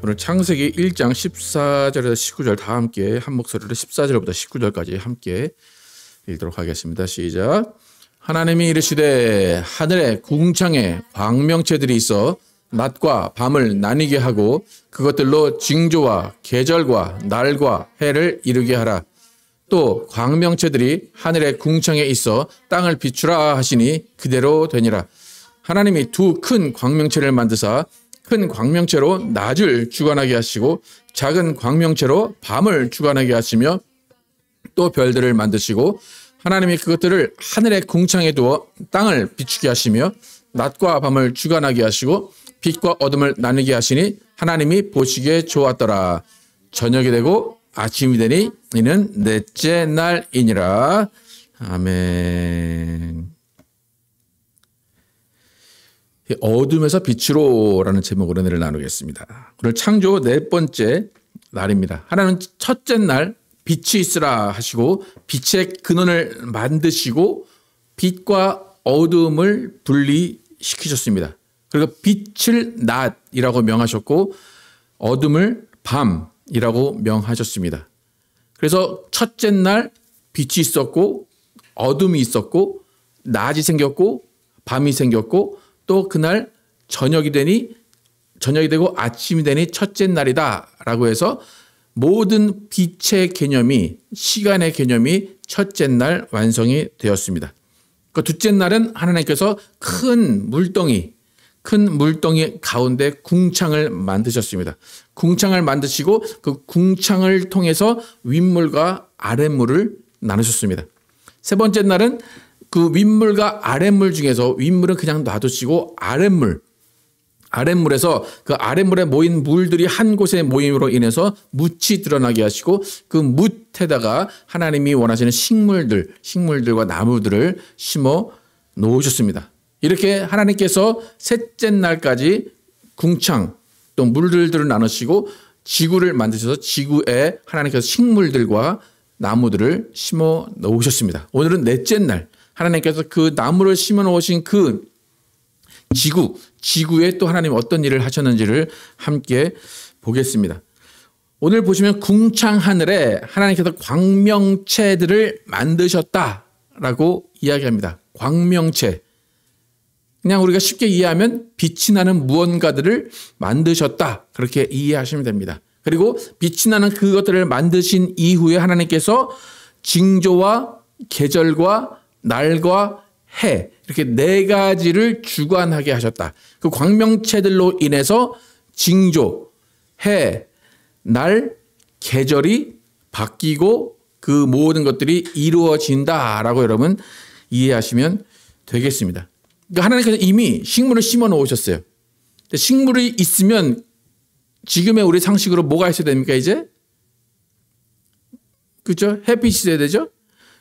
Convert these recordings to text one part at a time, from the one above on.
오늘 창세기 1장 14절에서 19절 다 함께 한 목소리로 14절부터 19절까지 함께 읽도록 하겠습니다. 시작. 하나님이 이르시되 하늘에 궁창에 광명체들이 있어 낮과 밤을 나뉘게 하고 그것들로 징조와 계절과 날과 해를 이루게 하라. 또 광명체들이 하늘의 궁창에 있어 땅을 비추라 하시니 그대로 되니라. 하나님이 두 큰 광명체를 만드사 큰 광명체로 낮을 주관하게 하시고 작은 광명체로 밤을 주관하게 하시며 또 별들을 만드시고 하나님이 그것들을 하늘의 궁창에 두어 땅을 비추게 하시며 낮과 밤을 주관하게 하시고 빛과 어둠을 나누게 하시니 하나님이 보시기에 좋았더라. 저녁이 되고 아침이 되니 이는 넷째 날이니라. 아멘. 어둠에서 빛으로라는 제목으로 은혜를 나누겠습니다. 오늘 창조 네 번째 날입니다. 하나님은 첫째 날 빛이 있으라 하시고 빛의 근원을 만드시고 빛과 어둠을 분리시키셨습니다. 그리고 빛을 낮이라고 명하셨고 어둠을 밤이라고 명하셨습니다. 그래서 첫째 날 빛이 있었고 어둠이 있었고 낮이 생겼고 밤이 생겼고 또 그날 저녁이 되고 아침이 되니 첫째 날이다 라고 해서 모든 빛의 개념이 시간의 개념이 첫째 날 완성이 되었습니다. 그 둘째 날은 하나님께서 큰 물덩이 가운데 궁창을 만드셨습니다. 궁창을 만드시고 그 궁창을 통해서 윗물과 아랫물을 나누셨습니다. 세 번째 날은 그 윗물과 아랫물 중에서 윗물은 그냥 놔두시고 아랫물에서 그 아랫물에 모인 물들이 한 곳에 모임으로 인해서 묻이 드러나게 하시고 그 묻에다가 하나님이 원하시는 식물들과 나무들을 심어 놓으셨습니다. 이렇게 하나님께서 셋째 날까지 궁창 또 물들을 나누시고 지구를 만드셔서 지구에 하나님께서 식물들과 나무들을 심어 놓으셨습니다. 오늘은 넷째 날 하나님께서 그 나무를 심어 놓으신 그 지구에 또 하나님 어떤 일을 하셨는지를 함께 보겠습니다. 오늘 보시면 궁창 하늘에 하나님께서 광명체들을 만드셨다라고 이야기합니다. 광명체. 그냥 우리가 쉽게 이해하면 빛이 나는 무언가들을 만드셨다. 그렇게 이해하시면 됩니다. 그리고 빛이 나는 그것들을 만드신 이후에 하나님께서 징조와 계절과 날과 해 이렇게 네 가지를 주관하게 하셨다. 그 광명체들로 인해서 징조, 해, 날, 계절이 바뀌고 그 모든 것들이 이루어진다라고 여러분 이해하시면 되겠습니다. 그러니까 하나님께서 이미 식물을 심어 놓으셨어요. 식물이 있으면 지금의 우리 상식으로 뭐가 있어야 됩니까 이제? 그렇죠? 햇빛이 있어야 되죠?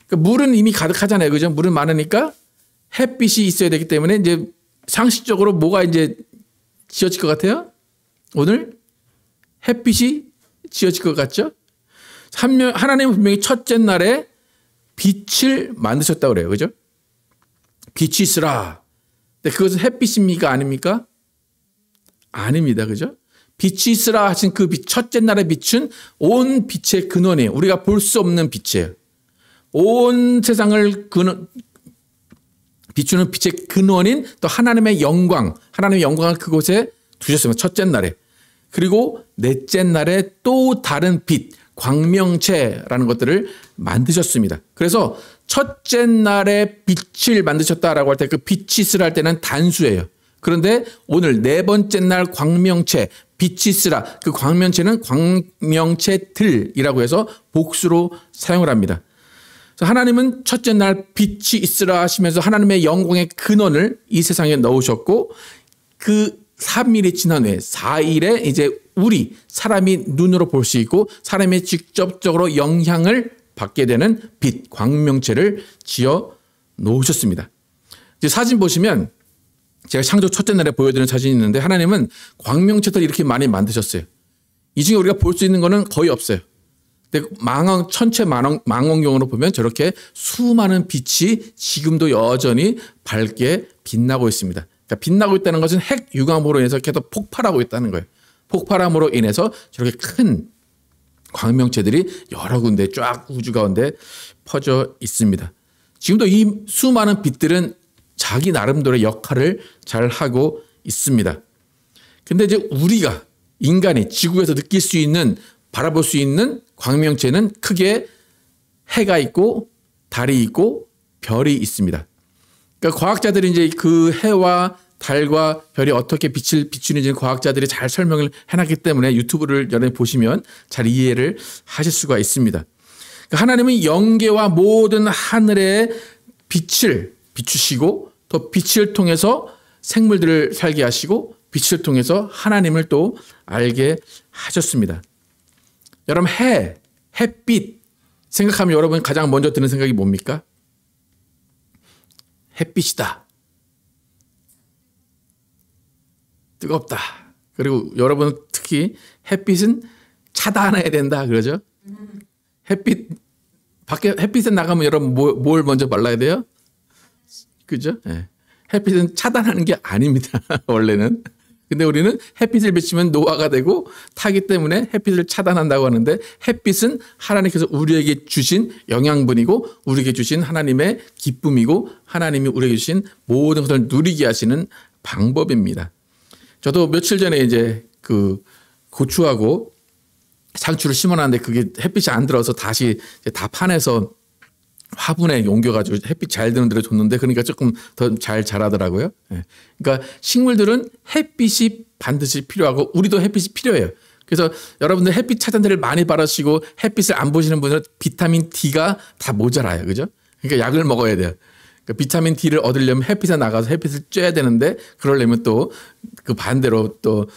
그러니까 물은 이미 가득하잖아요. 그죠? 물은 많으니까 햇빛이 있어야 되기 때문에 이제 상식적으로 뭐가 이제 지어질 것 같아요? 오늘 햇빛이 지어질 것 같죠? 하나님은 분명히 첫째 날에 빛을 만드셨다고 그래요. 그죠? 빛이 있으라. 근데 그것은 햇빛입니까? 아닙니까? 아닙니다. 그죠? 빛이 있으라 하신 그 빛, 첫째 날의 빛은 온 빛의 근원이에요. 우리가 볼 수 없는 빛이에요. 온 세상을 비추는 빛의 근원인 또 하나님의 영광을 그곳에 두셨습니다. 첫째 날에. 그리고 넷째 날에 또 다른 빛, 광명체라는 것들을 만드셨습니다. 그래서 첫째 날에 빛을 만드셨다라고 할 때 그 빛이 있으라 할 때는 단수예요. 그런데 오늘 네 번째 날 광명체, 빛이 있으라 그 광명체는 광명체들이라고 해서 복수로 사용을 합니다. 하나님은 첫째 날 빛이 있으라 하시면서 하나님의 영광의 근원을 이 세상에 넣으셨고 그 3일이 지난 후에 4일에 이제 사람이 눈으로 볼 수 있고 사람이 직접적으로 영향을 받게 되는 빛, 광명체를 지어 놓으셨습니다. 이제 사진 보시면 제가 창조 첫째 날에 보여드리는 사진이 있는데 하나님은 광명체들을 이렇게 많이 만드셨어요. 이 중에 우리가 볼 수 있는 거는 거의 없어요. 천체 망원경으로 보면 저렇게 수많은 빛이 지금도 여전히 밝게 빛나고 있습니다. 그러니까 빛나고 있다는 것은 핵 유광으로 인해서 계속 폭발하고 있다는 거예요. 폭발함으로 인해서 저렇게 큰 광명체들이 여러 군데 쫙 우주 가운데 퍼져 있습니다. 지금도 이 수많은 빛들은 자기 나름대로의 역할을 잘 하고 있습니다. 근데 이제 우리가 인간이 지구에서 느낄 수 있는, 바라볼 수 있는 광명체는 크게 해가 있고 달이 있고 별이 있습니다. 그러니까 과학자들이 이제 그 해와 달과 별이 어떻게 빛을 비추는지 과학자들이 잘 설명을 해놨기 때문에 유튜브를 여러분이 보시면 잘 이해를 하실 수가 있습니다. 그러니까 하나님은 영계와 모든 하늘의 빛을 비추시고 또 빛을 통해서 생물들을 살게 하시고 빛을 통해서 하나님을 또 알게 하셨습니다. 여러분 햇빛 생각하면 여러분 가장 먼저 드는 생각이 뭡니까? 햇빛이다. 뜨겁다. 그리고 여러분 특히 햇빛은 차단해야 된다 그러죠. 밖에 햇빛에 나가면 여러분 뭘 먼저 발라야 돼요? 그죠? 네. 햇빛은 차단하는 게 아닙니다. 원래는. 근데 우리는 햇빛을 비치면 노화가 되고 타기 때문에 햇빛을 차단한다고 하는데 햇빛은 하나님께서 우리에게 주신 영양분이고 우리에게 주신 하나님의 기쁨이고 하나님이 우리에게 주신 모든 것을 누리게 하시는 방법입니다. 저도 며칠 전에 이제 그 고추하고 상추를 심어놨는데 그게 햇빛이 안 들어서 다시 다 파내서 화분에 옮겨가지고 햇빛 잘 드는 데로 줬는데 그러니까 조금 더 잘 자라더라고요. 그러니까 식물들은 햇빛이 반드시 필요하고 우리도 햇빛이 필요해요. 그래서 여러분들 햇빛 차단제를 많이 바르시고 햇빛을 안 보시는 분들은 비타민 D가 다 모자라요. 그죠? 그러니까 약을 먹어야 돼요. 그러니까 비타민 D를 얻으려면 햇빛에 나가서 햇빛을 쬐야 되는데 그러려면 또 그 반대로 또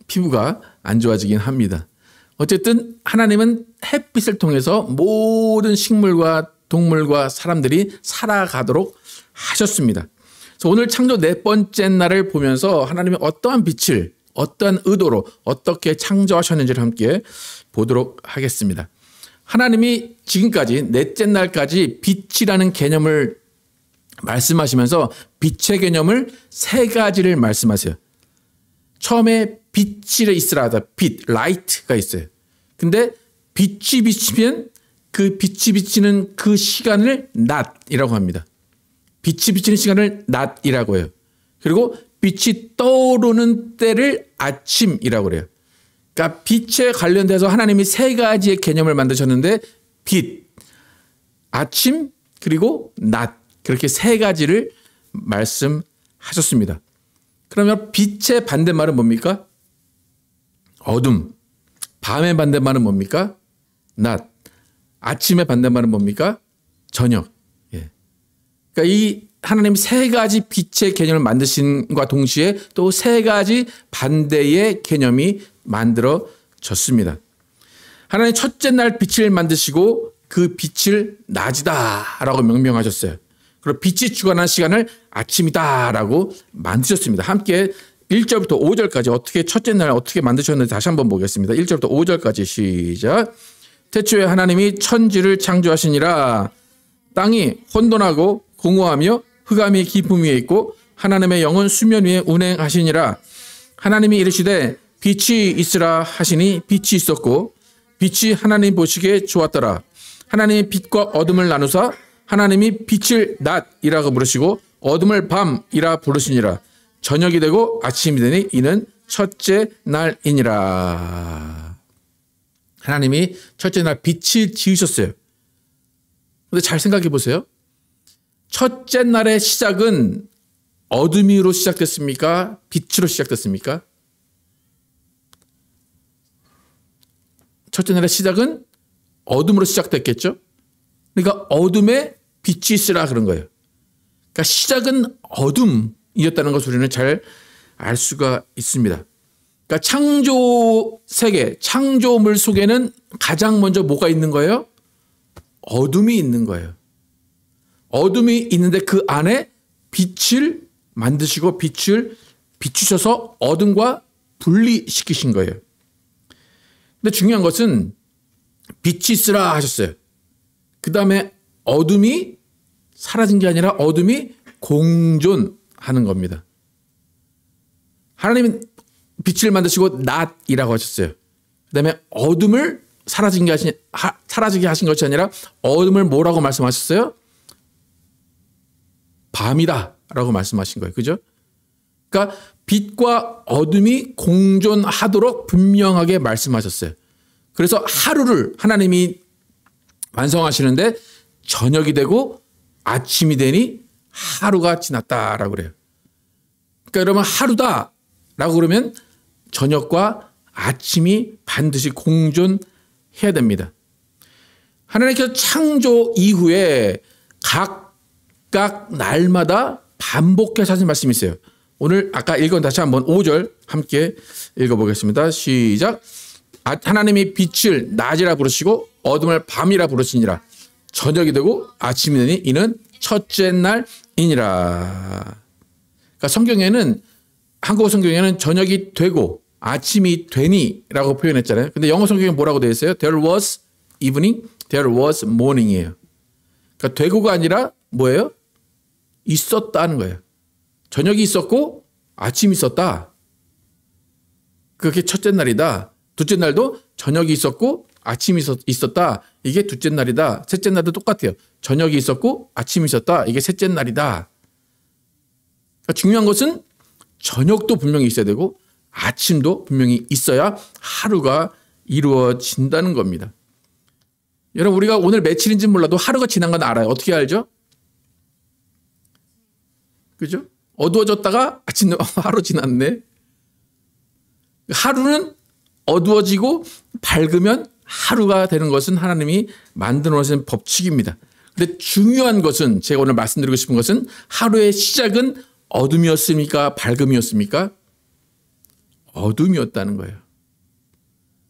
피부가 안 좋아지긴 합니다. 어쨌든 하나님은 햇빛을 통해서 모든 식물과 동물과 사람들이 살아가도록 하셨습니다. 그래서 오늘 창조 네 번째 날을 보면서 하나님이 어떠한 빛을 어떠한 의도로 어떻게 창조하셨는지를 함께 보도록 하겠습니다. 하나님이 지금까지 넷째 날까지 빛이라는 개념을 말씀하시면서 빛의 개념을 세 가지를 말씀하세요. 처음에 빛이 있으라 하다. 빛, 라이트가 있어요. 근데 빛이 비치면 그 빛이 비치는 그 시간을 낮이라고 합니다. 빛이 비치는 시간을 낮이라고 해요. 그리고 빛이 떠오르는 때를 아침이라고 그래요. 그러니까 빛에 관련돼서 하나님이 세 가지의 개념을 만드셨는데 빛, 아침, 그리고 낮 그렇게 세 가지를 말씀하셨습니다. 그러면 빛의 반대말은 뭡니까? 어둠. 밤의 반대말은 뭡니까? 낮. 아침의 반대말은 뭡니까? 저녁. 예. 그러니까 이 하나님 세 가지 빛의 개념을 만드신과 동시에 또 세 가지 반대의 개념이 만들어졌습니다. 하나님 첫째 날 빛을 만드시고 그 빛을 낮이다라고 명명하셨어요. 그리고 빛이 주관하는 시간을 아침이다라고 만드셨습니다. 함께 1절부터 5절까지 어떻게 첫째 날 어떻게 만드셨는지 다시 한번 보겠습니다. 1절부터 5절까지 시작. 태초에 하나님이 천지를 창조하시니라. 땅이 혼돈하고 공허하며 흑암이 깊음 위에 있고 하나님의 영은 수면 위에 운행하시니라. 하나님이 이르시되 빛이 있으라 하시니 빛이 있었고 빛이 하나님 보시기에 좋았더라. 하나님이 빛과 어둠을 나누사 하나님이 빛을 낮이라고 부르시고 어둠을 밤이라 부르시니라. 저녁이 되고 아침이 되니 이는 첫째 날이니라. 하나님이 첫째 날 빛을 지으셨어요. 근데 잘 생각해 보세요. 첫째 날의 시작은 어둠으로 시작됐습니까? 빛으로 시작됐습니까? 첫째 날의 시작은 어둠으로 시작됐겠죠? 그러니까 어둠에 빛이 있으라 그런 거예요. 그러니까 시작은 어둠이었다는 것을 우리는 잘 알 수가 있습니다. 그러니까 창조 세계, 창조물 속에는 가장 먼저 뭐가 있는 거예요? 어둠이 있는 거예요. 어둠이 있는데 그 안에 빛을 만드시고 빛을 비추셔서 어둠과 분리시키신 거예요. 근데 중요한 것은 빛이 있으라 하셨어요. 그 다음에 어둠이 사라진 게 아니라 어둠이 공존하는 겁니다. 하나님은 빛을 만드시고 낮이라고 하셨어요. 그다음에 어둠을 사라지게 하신 것이 아니라 어둠을 뭐라고 말씀하셨어요? 밤이다라고 말씀하신 거예요. 그죠? 그러니까 빛과 어둠이 공존하도록 분명하게 말씀하셨어요. 그래서 하루를 하나님이 완성하시는데 저녁이 되고 아침이 되니 하루가 지났다라고 그래요. 그러니까 여러분 하루다라고 그러면 저녁과 아침이 반드시 공존해야 됩니다. 하나님께서 창조 이후에 각각 날마다 반복해서 하신 말씀이 있어요. 오늘 아까 읽은 다시 한번 5절 함께 읽어보겠습니다. 시작. 하나님이 빛을 낮이라 부르시고 어둠을 밤이라 부르시니라. 저녁이 되고 아침이 되니 이는 첫째 날이니라. 그러니까 성경에는 한국어 성경에는 저녁이 되고 아침이 되니라고 표현했잖아요. 근데 영어 성경에 뭐라고 되어 있어요? There was evening, there was morning이에요. 그러니까 되고가 아니라 뭐예요? 있었다는 거예요. 저녁이 있었고 아침이 있었다. 그게 첫째 날이다. 둘째 날도 저녁이 있었고 아침이 있었다. 이게 둘째 날이다. 셋째 날도 똑같아요. 저녁이 있었고 아침이 있었다. 이게 셋째 날이다. 그러니까 중요한 것은 저녁도 분명히 있어야 되고 아침도 분명히 있어야 하루가 이루어진다는 겁니다. 여러분 우리가 오늘 며칠인지 몰라도 하루가 지난 건 알아요. 어떻게 알죠? 그죠? 어두워졌다가 아침 하루 지났네. 하루는 어두워지고 밝으면 하루가 되는 것은 하나님이 만들어 놓으신 법칙입니다. 근데 중요한 것은 제가 오늘 말씀드리고 싶은 것은 하루의 시작은 어둠이었습니까? 밝음이었습니까? 어둠이었다는 거예요.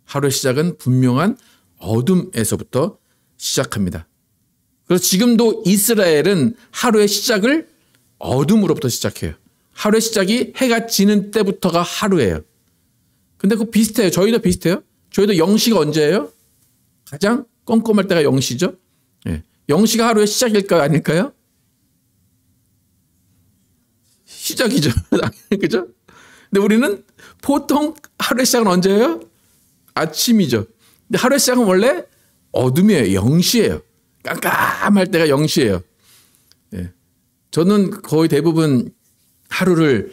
하루의 시작은 분명한 어둠에서부터 시작합니다. 그래서 지금도 이스라엘은 하루의 시작을 어둠으로부터 시작해요. 하루의 시작이 해가 지는 때부터가 하루예요. 근데 그거 비슷해요. 저희도 비슷해요. 저희도 0시가 언제예요? 가장 껌껌할 때가 0시죠. 네. 0시가 하루의 시작일까요? 아닐까요? 시작이죠. 그죠? 근데 우리는 보통 하루의 시작은 언제예요? 아침이죠. 근데 하루의 시작은 원래 어둠이에요. 0시예요. 깜깜할 때가 0시예요. 네. 저는 거의 대부분 하루를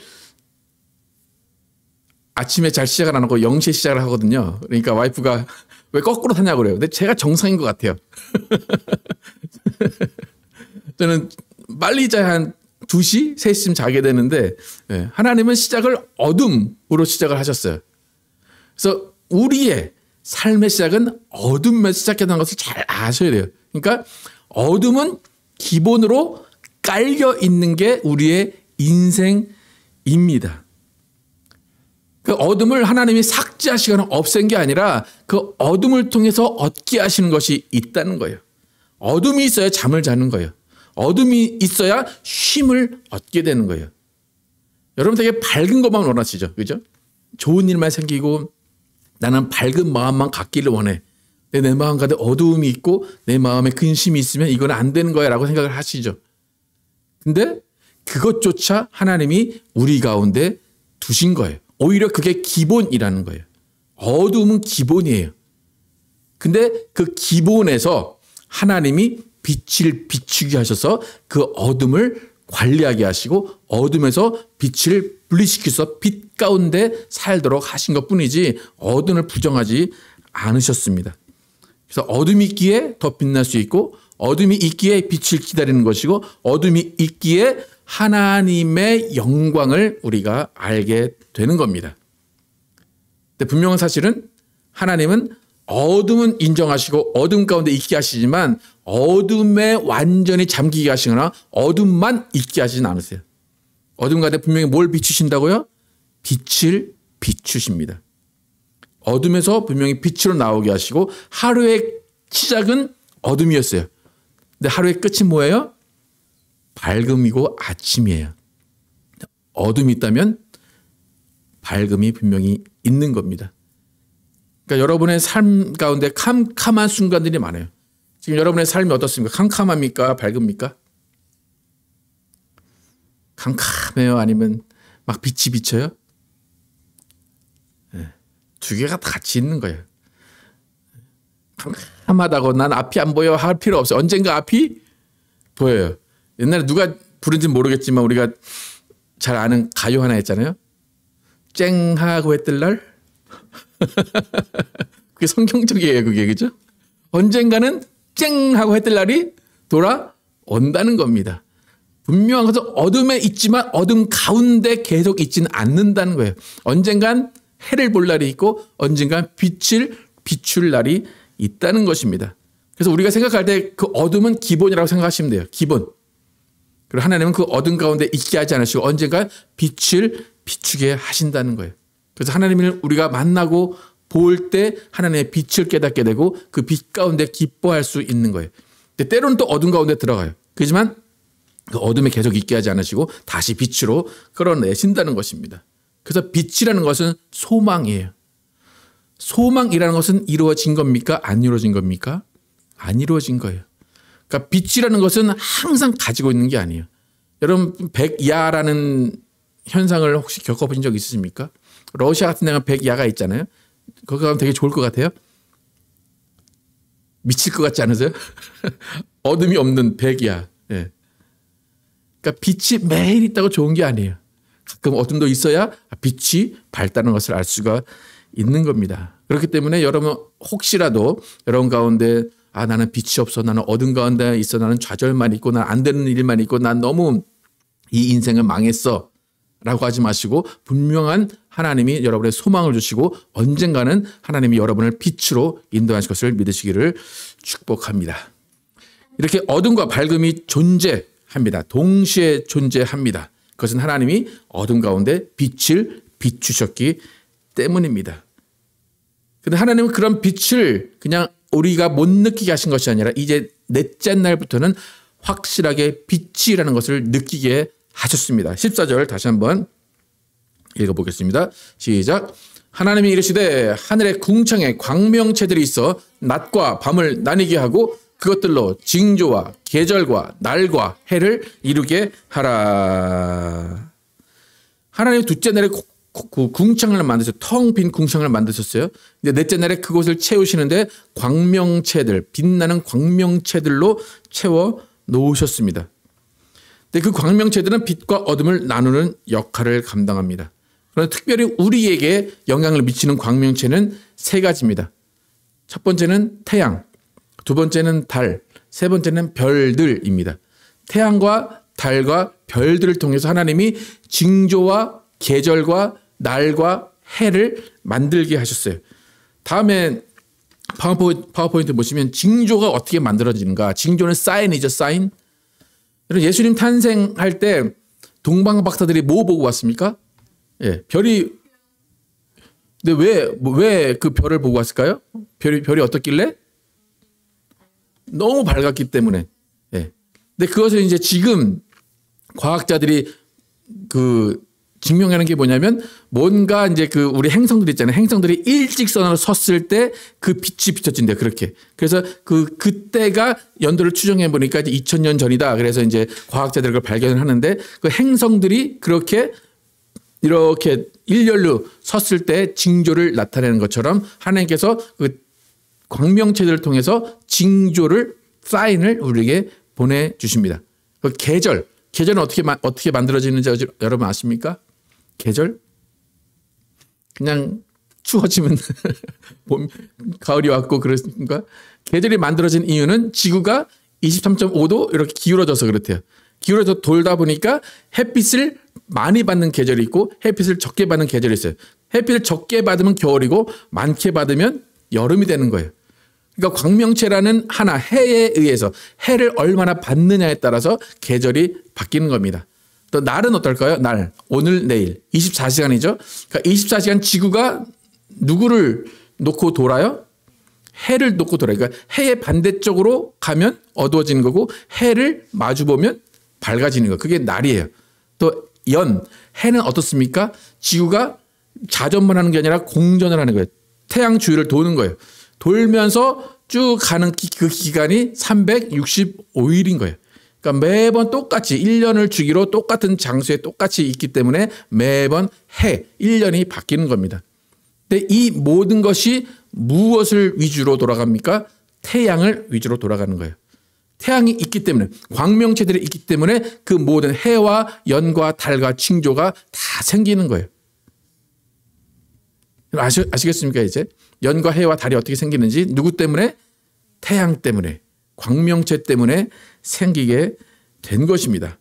아침에 잘 시작을 안 하고 0시에 시작을 하거든요. 그러니까 와이프가 왜 거꾸로 타냐고 그래요. 근데 제가 정상인 것 같아요. 저는 빨리 자야 한 2시, 3시쯤 자게 되는데 하나님은 시작을 어둠으로 시작을 하셨어요. 그래서 우리의 삶의 시작은 어둠에서 시작했다는 것을 잘 아셔야 돼요. 그러니까 어둠은 기본으로 깔려 있는 게 우리의 인생입니다. 그 어둠을 하나님이 삭제하시거나 없앤 게 아니라 그 어둠을 통해서 얻게 하시는 것이 있다는 거예요. 어둠이 있어야 잠을 자는 거예요. 어둠이 있어야 쉼을 얻게 되는 거예요. 여러분 되게 밝은 것만 원하시죠? 그죠? 좋은 일만 생기고 나는 밝은 마음만 갖기를 원해. 내 마음 가운데 어두움이 있고 내 마음에 근심이 있으면 이건 안 되는 거야 라고 생각을 하시죠. 근데 그것조차 하나님이 우리 가운데 두신 거예요. 오히려 그게 기본이라는 거예요. 어두움은 기본이에요. 근데 그 기본에서 하나님이 빛을 비추게 하셔서 그 어둠을 관리하게 하시고 어둠에서 빛을 분리시켜서 빛 가운데 살도록 하신 것뿐이지 어둠을 부정하지 않으셨습니다. 그래서 어둠이 있기에 더 빛날 수 있고 어둠이 있기에 빛을 기다리는 것이고 어둠이 있기에 하나님의 영광을 우리가 알게 되는 겁니다. 근데 분명한 사실은 하나님은 어둠은 인정하시고 어둠 가운데 있게 하시지만 어둠에 완전히 잠기게 하시거나 어둠만 있게 하시진 않으세요. 어둠 가운데 분명히 뭘 비추신다고요? 빛을 비추십니다. 어둠에서 분명히 빛으로 나오게 하시고 하루의 시작은 어둠이었어요. 근데 하루의 끝이 뭐예요? 밝음이고 아침이에요. 어둠이 있다면 밝음이 분명히 있는 겁니다. 그러니까 여러분의 삶 가운데 캄캄한 순간들이 많아요. 지금 여러분의 삶이 어떻습니까? 캄캄합니까? 밝습니까? 캄캄해요? 아니면 막 빛이 비쳐요? 두 개가 다 같이 있는 거예요. 캄캄하다고 난 앞이 안 보여 할 필요 없어요. 언젠가 앞이 보여요. 옛날에 누가 부른지 모르겠지만 우리가 잘 아는 가요 하나 있잖아요. 쨍하고 했던 날. 그게 성경적이에요. 그게 그죠? 언젠가는 쨍하고 했던 날이 돌아온다는 겁니다. 분명한 것은 어둠에 있지만 어둠 가운데 계속 있지는 않는다는 거예요. 언젠간 해를 볼 날이 있고 언젠간 빛을 비출 날이 있다는 것입니다. 그래서 우리가 생각할 때 그 어둠은 기본이라고 생각하시면 돼요. 기본. 그리고 하나님은 그 어둠 가운데 있게 하지 않으시고 언젠가 빛을 비추게 하신다는 거예요. 그래서 하나님을 우리가 만나고 볼 때 하나님의 빛을 깨닫게 되고 그 빛 가운데 기뻐할 수 있는 거예요. 근데 때로는 또 어둠 가운데 들어가요. 그렇지만 그 어둠에 계속 있게 하지 않으시고 다시 빛으로 끌어내신다는 것입니다. 그래서 빛이라는 것은 소망이에요. 소망이라는 것은 이루어진 겁니까? 안 이루어진 겁니까? 안 이루어진 거예요. 그러니까 빛이라는 것은 항상 가지고 있는 게 아니에요. 여러분 백야라는 현상을 혹시 겪어보신 적 있으십니까? 러시아 같은 데가 백야가 있잖아요. 거기 가면 되게 좋을 것 같아요. 미칠 것 같지 않으세요? 어둠이 없는 백야. 예. 그러니까 빛이 매일 있다고 좋은 게 아니에요. 가끔 어둠도 있어야 빛이 밝다는 것을 알 수가 있는 겁니다. 그렇기 때문에 여러분 혹시라도 여러분 가운데 나는 빛이 없어. 나는 어둠 가운데 있어. 나는 좌절만 있고 난 안 되는 일만 있고 난 너무 이 인생은 망했어. 라고 하지 마시고 분명한 하나님이 여러분의 소망을 주시고 언젠가는 하나님이 여러분을 빛으로 인도하실 것을 믿으시기를 축복합니다. 이렇게 어둠과 밝음이 존재합니다. 동시에 존재합니다. 그것은 하나님이 어둠 가운데 빛을 비추셨기 때문입니다. 그런데 하나님은 그런 빛을 그냥 우리가 못 느끼게 하신 것이 아니라 이제 넷째 날부터는 확실하게 빛이라는 것을 느끼게 하셨습니다. 14절 다시 한번 읽어보겠습니다. 시작. 하나님이 이르시되 하늘의 궁창에 광명체들이 있어 낮과 밤을 나뉘게 하고 그것들로 징조와 계절과 날과 해를 이루게 하라. 하나님 둘째 날에 궁창을 만드셨어요. 텅 빈 궁창을 만드셨어요. 근데 넷째 날에 그곳을 채우시는데 광명체들, 빛나는 광명체들로 채워 놓으셨습니다. 근데 그 광명체들은 빛과 어둠을 나누는 역할을 감당합니다. 그런데 특별히 우리에게 영향을 미치는 광명체는 세 가지입니다. 첫 번째는 태양, 두 번째는 달, 세 번째는 별들입니다. 태양과 달과 별들을 통해서 하나님이 징조와 계절과 날과 해를 만들게 하셨어요. 다음에 파워포인트 보시면 징조가 어떻게 만들어지는가. 징조는 사인이죠. 사인. 예수님 탄생할 때 동방박사들이 뭐 보고 왔습니까? 예, 별이. 근데 왜 그 별을 보고 왔을까요? 별이 어떻길래? 너무 밝았기 때문에. 예. 근데 그것을 이제 지금 과학자들이 증명하는 게 뭐냐면 뭔가 이제 우리 행성들 있잖아요. 행성들이 일직선으로 섰을 때 그 빛이 비춰진대요. 그렇게. 그래서 그때가 연도를 추정해 보니까 이제 2000년 전이다. 그래서 이제 과학자들이 그걸 발견을 하는데 그 행성들이 이렇게 일렬로 섰을 때 징조를 나타내는 것처럼 하나님께서 그 광명체들을 통해서 징조를 사인을 우리에게 보내주십니다. 그 계절은 어떻게 만들어지는지 여러분 아십니까? 계절? 그냥 추워지면 봄, 가을이 왔고 그렇습니까? 계절이 만들어진 이유는 지구가 23.5도 이렇게 기울어져서 그렇대요. 기울어져 돌다 보니까 햇빛을 많이 받는 계절이 있고 햇빛을 적게 받는 계절이 있어요. 햇빛을 적게 받으면 겨울이고 많게 받으면 여름이 되는 거예요. 그러니까 광명체라는 하나 해에 의해서 해를 얼마나 받느냐에 따라서 계절이 바뀌는 겁니다. 또 날은 어떨까요? 날, 오늘, 내일 24시간이죠. 그러니까 24시간 지구가 누구를 놓고 돌아요? 해를 놓고 돌아요. 그러니까 해의 반대쪽으로 가면 어두워지는 거고 해를 마주보면 밝아지는 거. 그게 날이에요. 또 해는 어떻습니까? 지구가 자전만 하는 게 아니라 공전을 하는 거예요. 태양 주위를 도는 거예요. 돌면서 쭉 가는 그 기간이 365일인 거예요. 그러니까 매번 똑같이 1년을 주기로 똑같은 장소에 똑같이 있기 때문에 매번 1년이 바뀌는 겁니다. 근데 이 모든 것이 무엇을 위주로 돌아갑니까? 태양을 위주로 돌아가는 거예요. 태양이 있기 때문에, 광명체들이 있기 때문에 그 모든 해와 연과 달과 징조가 다 생기는 거예요. 아시겠습니까? 이제 연과 해와 달이 어떻게 생기는지, 누구 때문에? 태양 때문에, 광명체 때문에 생기게 된 것입니다.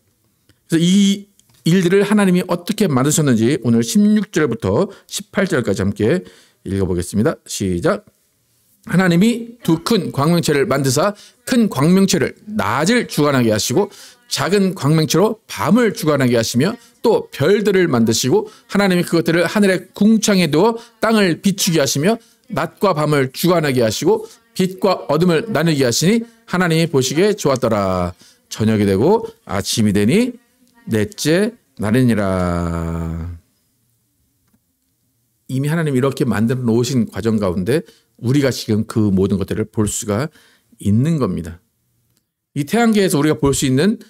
그래서 이 일들을 하나님이 어떻게 만드셨는지 오늘 16절부터 18절까지 함께 읽어보겠습니다. 시작. 하나님이 두 큰 광명체를 만드사 큰 광명체를 낮을 주관하게 하시고 작은 광명체로 밤을 주관하게 하시며 또 별들을 만드시고 하나님이 그것들을 하늘의 궁창에 두어 땅을 비추게 하시며 낮과 밤을 주관하게 하시고 빛과 어둠을 나누게 하시니 하나님이 보시기에 좋았더라. 저녁이 되고 아침이 되니 넷째 날이니라. 이미 하나님이 이렇게 만들어 놓으신 과정 가운데 우리가 지금 그 모든 것들을 볼 수가 있는 겁니다. 이 태양계에서 우리가 볼 수 있는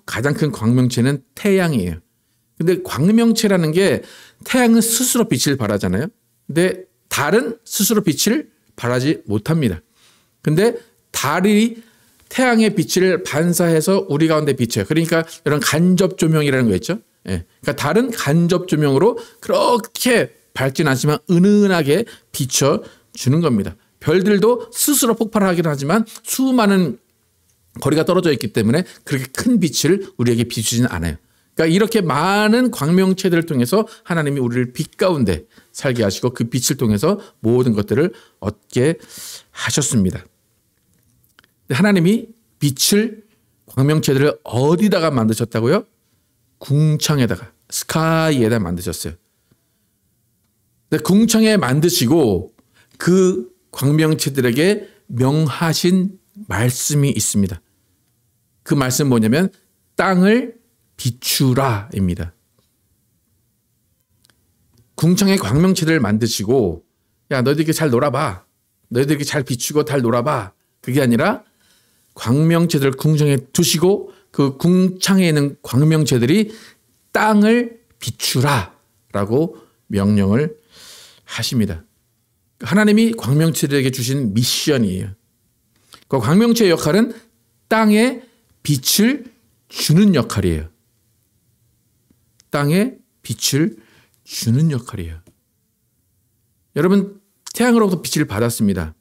가장 큰 광명체는 태양이에요. 근데 광명체라는 게 태양은 스스로 빛을 발하잖아요. 근데 달은 스스로 빛을 발하지 못합니다. 근데 달이 태양의 빛을 반사해서 우리 가운데 비쳐요. 그러니까 이런 간접 조명이라는 거 있죠. 예. 그러니까 달은 간접 조명으로 그렇게 밝진 않지만 은은하게 비춰주는 겁니다. 별들도 스스로 폭발하긴 하지만 수많은 거리가 떨어져 있기 때문에 그렇게 큰 빛을 우리에게 비추지는 않아요. 그러니까 이렇게 많은 광명체들을 통해서 하나님이 우리를 빛 가운데 살게 하시고 그 빛을 통해서 모든 것들을 얻게 하셨습니다. 하나님이 빛을, 광명체들을 어디다가 만드셨다고요? 궁창에다가, 스카이에다 만드셨어요. 근데 궁창에 만드시고 그 광명체들에게 명하신 말씀이 있습니다. 그 말씀은 뭐냐면 땅을 비추라입니다. 궁창에 광명체들을 만드시고 야 너희들 이렇게 잘 놀아봐. 너희들 이렇게 잘 비추고 잘 놀아봐. 그게 아니라 광명체들을 궁창에 두시고 그 궁창에 있는 광명체들이 땅을 비추라라고 명령을 하십니다. 하나님이 광명체들에게 주신 미션이에요. 그 광명체의 역할은 땅에 빛을 주는 역할이에요. 땅에 빛을 주는 역할이에요. 여러분 태양으로부터 빛을 받았습니다.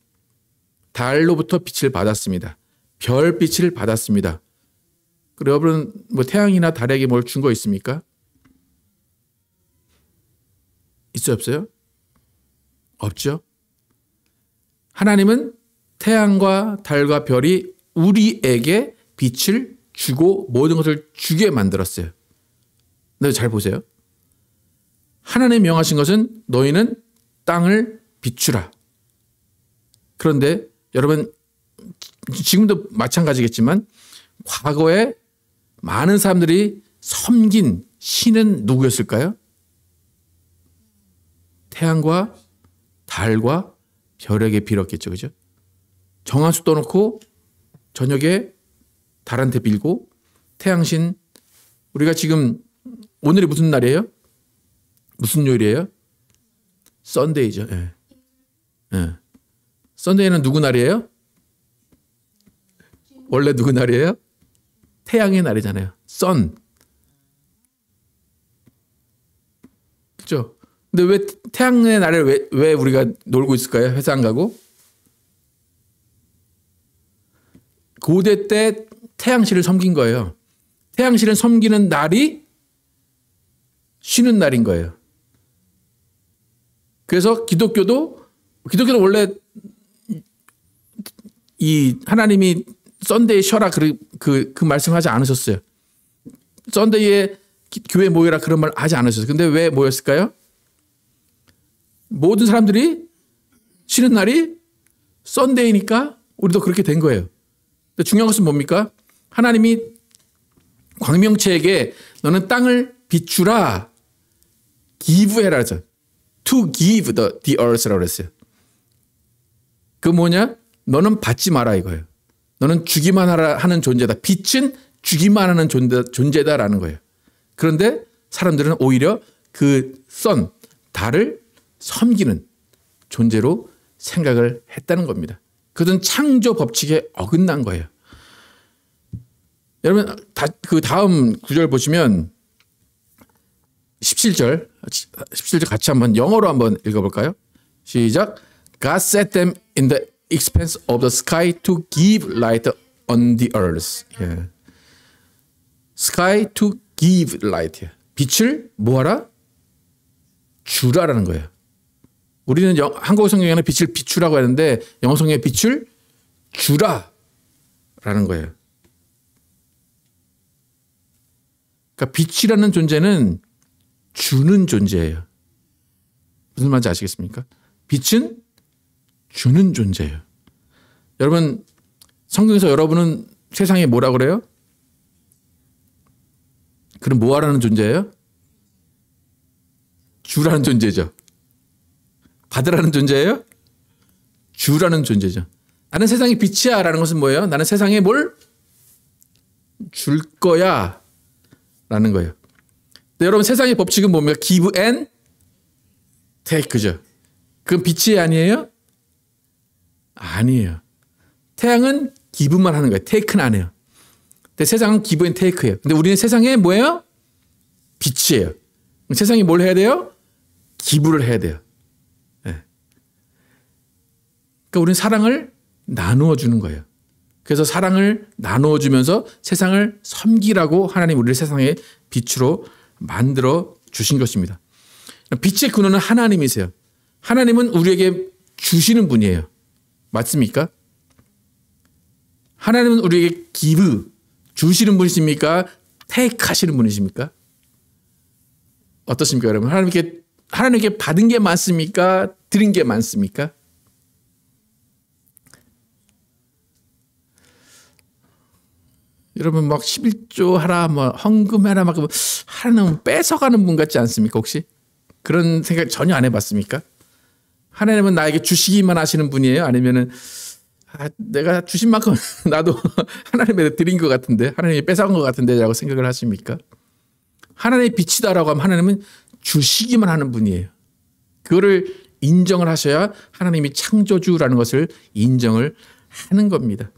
달로부터 빛을 받았습니다. 별빛을 받았습니다. 그리고 여러분 뭐 태양이나 달에게 뭘 준 거 있습니까? 있어요 없어요? 없죠. 하나님은 태양과 달과 별이 우리에게 빛을 주고 모든 것을 주게 만들었어요. 근데 잘 보세요. 하나님이 명하신 것은 너희는 땅을 비추라. 그런데 여러분 지금도 마찬가지겠지만 과거에 많은 사람들이 섬긴 신은 누구였을까요? 태양과 달과 별에게 빌었겠죠. 그죠? 정한수 떠놓고 저녁에 달한테 빌고 태양신 우리가 지금 오늘이 무슨 날이에요? 무슨 요일이에요? 썬데이죠. 예. 예. 썬데이는 누구 날이에요? 원래 누구 날이에요? 태양의 날이잖아요. 선. 그렇죠? 근데 왜 태양의 날에 왜 우리가 놀고 있을까요? 회사 안 가고? 고대 때 태양신을 섬긴 거예요. 태양신을 섬기는 날이 쉬는 날인 거예요. 그래서 기독교도 원래 이 하나님이 썬데이 쉬어라 그 말씀하지 않으셨어요. 썬데이에 교회 모여라 그런 말 하지 않으셨어요. 근데 왜 모였을까요? 모든 사람들이 쉬는 날이 썬데이니까 우리도 그렇게 된 거예요. 근데 중요한 것은 뭡니까? 하나님이 광명체에게 너는 땅을 비추라. give 해라 하죠. to give the earth라고 그랬어요. 그 뭐냐? 너는 받지 마라 이거예요. 너는 주기만 하라 하는 존재다. 빛은 주기만 하는 존재다라는 거예요. 그런데 사람들은 오히려 그 달을 섬기는 존재로 생각을 했다는 겁니다. 그것은 창조 법칙에 어긋난 거예요. 여러분 그 다음 구절 보시면 17절 같이 한번 영어로 한번 읽어볼까요? 시작. God set them in the expanse of the sky to give light on the earth. 예. Sky to give light. 빛을 뭐하라? 주라라는 거예요. 우리는 한국 성경에는 빛을 비추라고 하는데 영어 성경에 빛을 주라라는 거예요. 그러니까 빛이라는 존재는 주는 존재예요. 무슨 말인지 아시겠습니까? 빛은 주는 존재예요. 여러분 성경에서 여러분은 세상에 뭐라 그래요? 그럼 뭐 하라는 존재예요? 주라는 존재죠. 받으라는 존재예요? 주라는 존재죠. 나는 세상의 빛이야 라는 것은 뭐예요? 나는 세상에 뭘 줄 거야 라는 거예요. 근데 여러분 세상의 법칙은 뭡니까? give and take죠. 그건 빛이 아니에요? 아니에요. 태양은 give만 하는 거예요. take는 안 해요. 근데 세상은 give and take예요. 근데 우리는 세상에 뭐예요? 빛이에요. 세상이 뭘 해야 돼요? 기부를 해야 돼요. 네. 그러니까 우리는 사랑을 나누어 주는 거예요. 그래서 사랑을 나누어 주면서 세상을 섬기라고 하나님 우리를 세상의 빛으로 만들어 주신 것입니다. 빛의 근원은 하나님이세요. 하나님은 우리에게 주시는 분이에요. 맞습니까? 하나님은 우리에게 give, 주시는 분이십니까? take 하시는 분이십니까? 어떻습니까, 여러분? 하나님께 받은 게 많습니까? 드린 게 많습니까? 여러분 막 11조 하라, 뭐 헌금해라, 막 하나님은 뺏어가는 분 같지 않습니까? 혹시 그런 생각 전혀 안 해봤습니까? 하나님은 나에게 주시기만 하시는 분이에요? 아니면은 내가 주신 만큼 나도 하나님에게 드린 것 같은데, 하나님이 뺏어간 것 같은데라고 생각을 하십니까? 하나님의 빛이다라고 하면 하나님은 주시기만 하는 분이에요. 그거를 인정을 하셔야 하나님이 창조주라는 것을 인정을 하는 겁니다.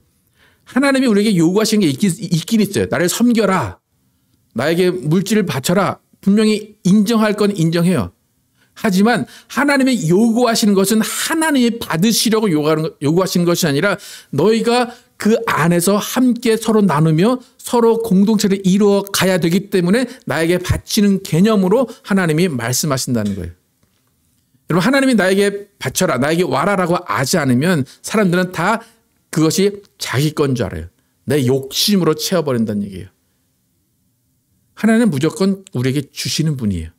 하나님이 우리에게 요구하시는 게 있긴 있어요. 나를 섬겨라. 나에게 물질을 바쳐라. 분명히 인정할 건 인정해요. 하지만 하나님이 요구하시는 것은 하나님이 받으시려고 요구하시는 것이 아니라 너희가 그 안에서 함께 서로 나누며 서로 공동체를 이루어 가야 되기 때문에 나에게 바치는 개념으로 하나님이 말씀하신다는 거예요. 여러분 하나님이 나에게 바쳐라, 나에게 와라라고 하지 않으면 사람들은 다 그것이 자기 건 줄 알아요. 내 욕심으로 채워버린다는 얘기예요. 하나님은 무조건 우리에게 주시는 분이에요.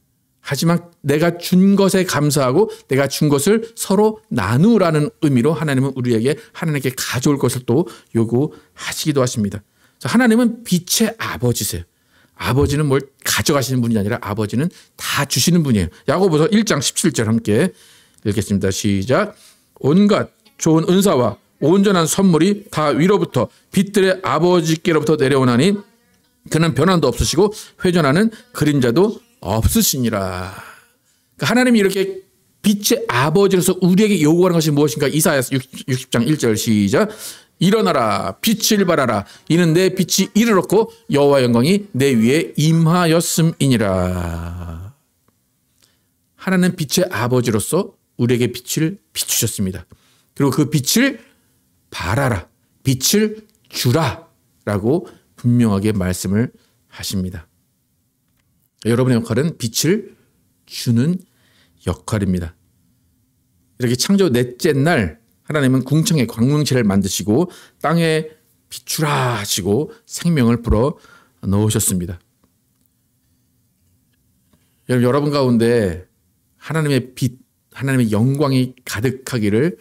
하지만 내가 준 것에 감사하고 내가 준 것을 서로 나누라는 의미로 하나님은 우리에게 하나님께 가져올 것을 또 요구하시기도 하십니다. 하나님은 빛의 아버지세요. 아버지는 뭘 가져가시는 분이 아니라 아버지는 다 주시는 분이에요. 야고보서 1장 17절 함께 읽겠습니다. 시작. 온갖 좋은 은사와 온전한 선물이 다 위로부터 빛들의 아버지께로부터 내려오나니 그는 변함도 없으시고 회전하는 그림자도 없으시니라. 그러니까 하나님이 이렇게 빛의 아버지로서 우리에게 요구하는 것이 무엇인가? 이사야서 60장 1절 시작. 일어나라 빛을 발하라 이는 내 빛이 이르렀고 여호와 영광이 내 위에 임하였음이니라. 하나님은 빛의 아버지로서 우리에게 빛을 비추셨습니다. 그리고 그 빛을 발하라, 빛을 주라라고 분명하게 말씀을 하십니다. 여러분의 역할은 빛을 주는 역할입니다. 이렇게 창조 넷째 날 하나님은 궁창에 광명체를 만드시고 땅에 비추라 하시고 생명을 불어 넣으셨습니다. 여러분 가운데 하나님의 빛, 하나님의 영광이 가득하기를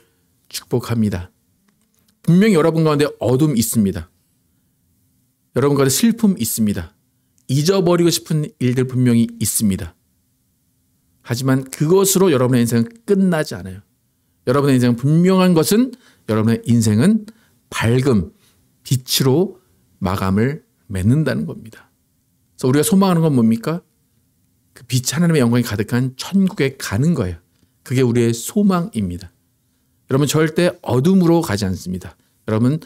축복합니다. 분명히 여러분 가운데 어둠이 있습니다. 여러분 가운데 슬픔이 있습니다. 잊어버리고 싶은 일들 분명히 있습니다. 하지만 그것으로 여러분의 인생은 끝나지 않아요. 여러분의 인생은 분명한 것은 여러분의 인생은 밝음, 빛으로 마감을 맺는다는 겁니다. 그래서 우리가 소망하는 건 뭡니까? 그 빛 하나님의 영광이 가득한 천국에 가는 거예요. 그게 우리의 소망입니다. 여러분 절대 어둠으로 가지 않습니다. 여러분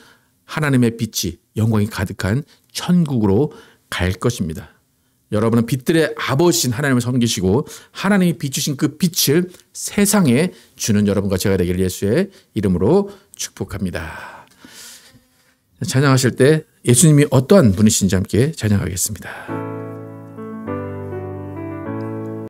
하나님의 빛이 영광이 가득한 천국으로 갈 것입니다. 여러분은 빛들의 아버지신 하나님을 섬기시고 하나님이 비추신 그 빛을 세상에 주는 여러분과 제가 되기를 예수의 이름으로 축복합니다. 찬양하실 때 예수님이 어떠한 분이신지 함께 찬양하겠습니다.